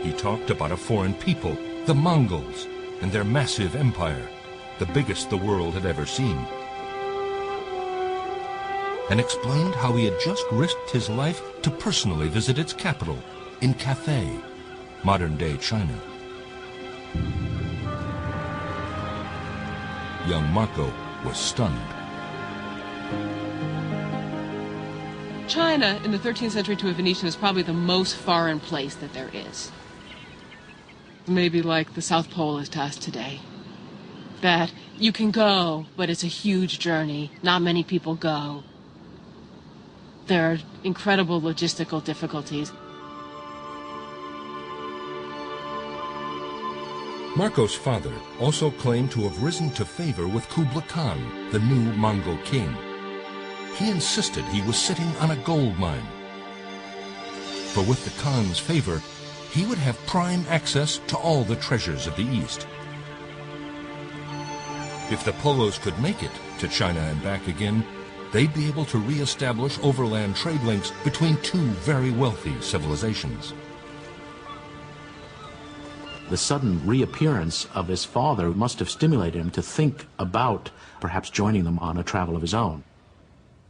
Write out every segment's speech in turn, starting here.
He talked about a foreign people, the Mongols, and their massive empire, the biggest the world had ever seen, and explained how he had just risked his life to personally visit its capital, in Cathay, modern-day China. Young Marco was stunned. China, in the 13th century to a Venetian, is probably the most foreign place that there is. Maybe like the South Pole is to us today. That you can go, but it's a huge journey. Not many people go. There are incredible logistical difficulties. Marco's father also claimed to have risen to favor with Kublai Khan, the new Mongol king. He insisted he was sitting on a gold mine. For with the Khan's favor, he would have prime access to all the treasures of the East. If the Polos could make it to China and back again, they'd be able to re-establish overland trade links between two very wealthy civilizations. The sudden reappearance of his father must have stimulated him to think about perhaps joining them on a travel of his own.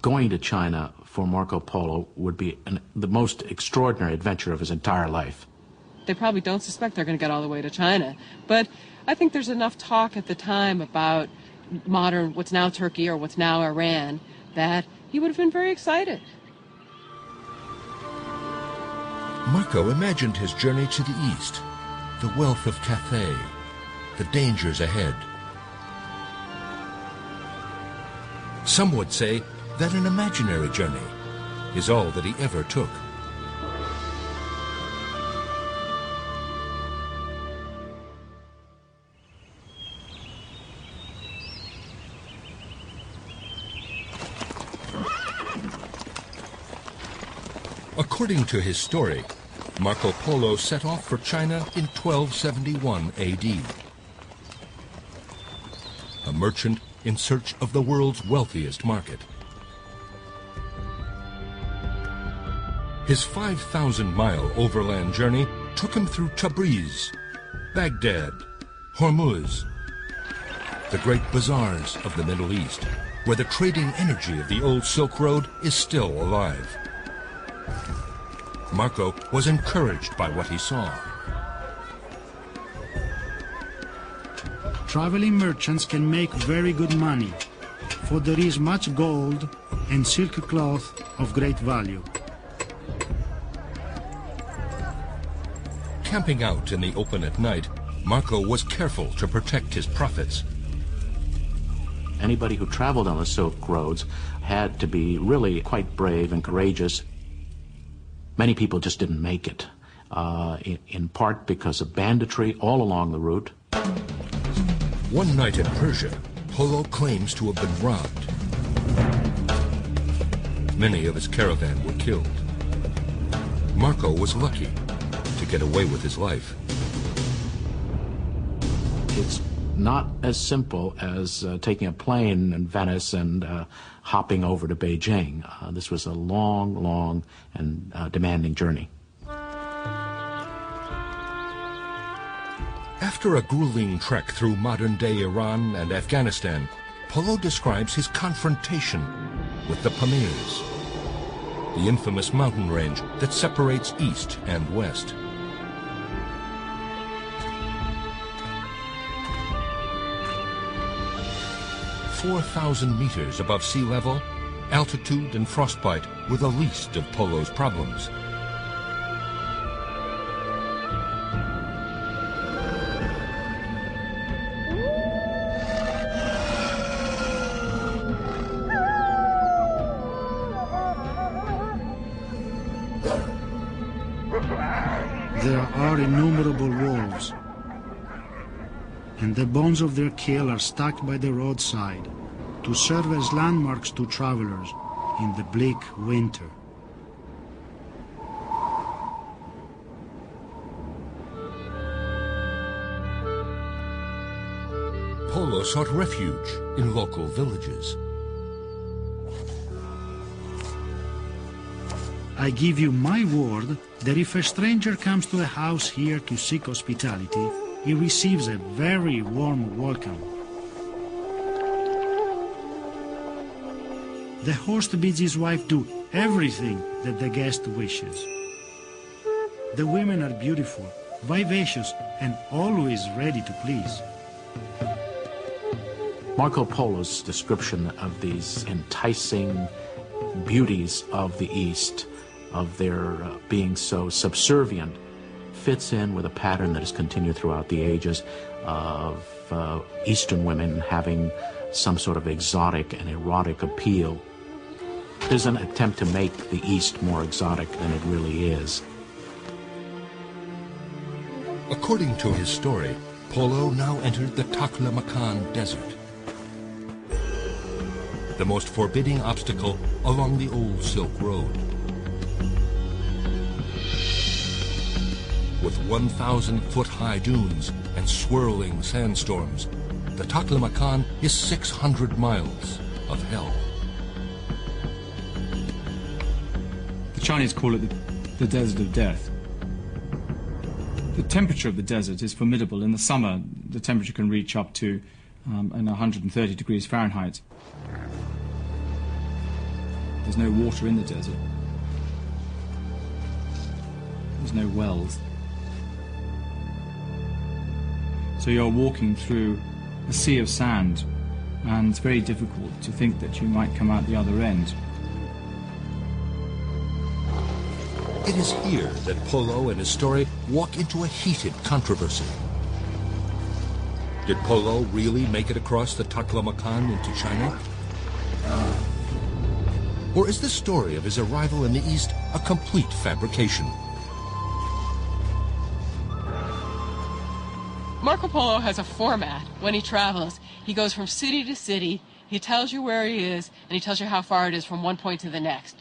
Going to China for Marco Polo would be the most extraordinary adventure of his entire life. They probably don't suspect they're going to get all the way to China, but I think there's enough talk at the time about modern, what's now Turkey or what's now Iran, that he would have been very excited. Marco imagined his journey to the east, the wealth of Cathay, the dangers ahead. Some would say that an imaginary journey is all that he ever took. According to his story, Marco Polo set off for China in 1271 AD. A merchant in search of the world's wealthiest market. His 5,000-mile overland journey took him through Tabriz, Baghdad, Hormuz, the great bazaars of the Middle East, where the trading energy of the old Silk Road is still alive. Marco was encouraged by what he saw. Traveling merchants can make very good money, for there is much gold and silk cloth of great value. Camping out in the open at night, Marco was careful to protect his profits. Anybody who traveled on the Silk Roads had to be really quite brave and courageous. Many people just didn't make it, in part because of banditry all along the route. One night in Persia, Polo claims to have been robbed. Many of his caravan were killed. Marco was lucky to get away with his life. It's not as simple as taking a plane in Venice and hopping over to Beijing. This was a long, long and demanding journey. After a grueling trek through modern-day Iran and Afghanistan, Polo describes his confrontation with the Pamirs, the infamous mountain range that separates east and west. "4,000 meters above sea level, altitude and frostbite were the least of Polo's problems. There are innumerable wolves, and the bones of their kill are stacked by the roadside to serve as landmarks to travelers in the bleak winter. Polo sought refuge in local villages. I give you my word that if a stranger comes to the house here to seek hospitality, he receives a very warm welcome. The host bids his wife do everything that the guest wishes. The women are beautiful, vivacious, and always ready to please. Marco Polo's description of these enticing beauties of the East, of their being so subservient, fits in with a pattern that has continued throughout the ages of Eastern women having some sort of exotic and erotic appeal. There's an attempt to make the East more exotic than it really is. According to his story, Polo now entered the Taklamakan Desert, the most forbidding obstacle along the old Silk Road. With 1,000-foot-high dunes and swirling sandstorms, the Taklamakan is 600 miles of hell. The Chinese call it the Desert of Death. The temperature of the desert is formidable. In the summer, the temperature can reach up to 130 degrees Fahrenheit. There's no water in the desert. There's no wells. So you're walking through a sea of sand, and it's very difficult to think that you might come out the other end. It is here that Polo and his story walk into a heated controversy. Did Polo really make it across the Taklamakan into China? Or is the story of his arrival in the East a complete fabrication? Marco Polo has a format when he travels. He goes from city to city, he tells you where he is, and he tells you how far it is from one point to the next.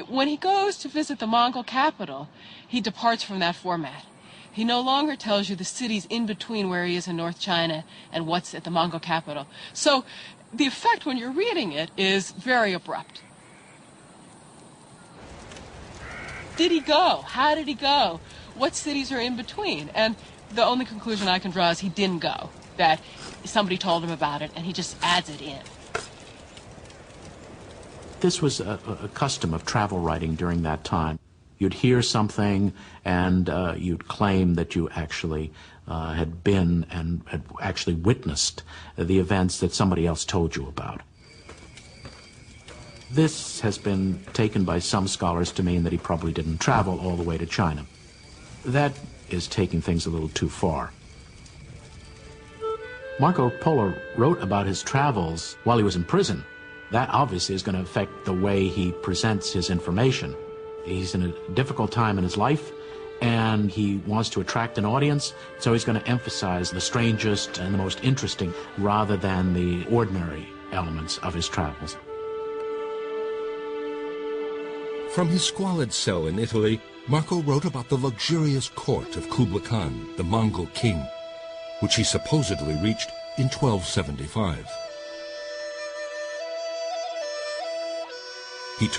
When he goes to visit the Mongol capital, he departs from that format. He no longer tells you the cities in between where he is in North China and what's at the Mongol capital. So the effect when you're reading it is very abrupt. Did he go? How did he go? What cities are in between? And the only conclusion I can draw is he didn't go, that somebody told him about it and he just adds it in. This was a custom of travel writing during that time. You'd hear something and you'd claim that you actually had been and had actually witnessed the events that somebody else told you about. This has been taken by some scholars to mean that he probably didn't travel all the way to China. That is taking things a little too far. Marco Polo wrote about his travels while he was in prison. That obviously is going to affect the way he presents his information. He's in a difficult time in his life, and he wants to attract an audience, so he's going to emphasize the strangest and the most interesting rather than the ordinary elements of his travels. From his squalid cell in Italy, Marco wrote about the luxurious court of Kublai Khan, the Mongol king, which he supposedly reached in 1275.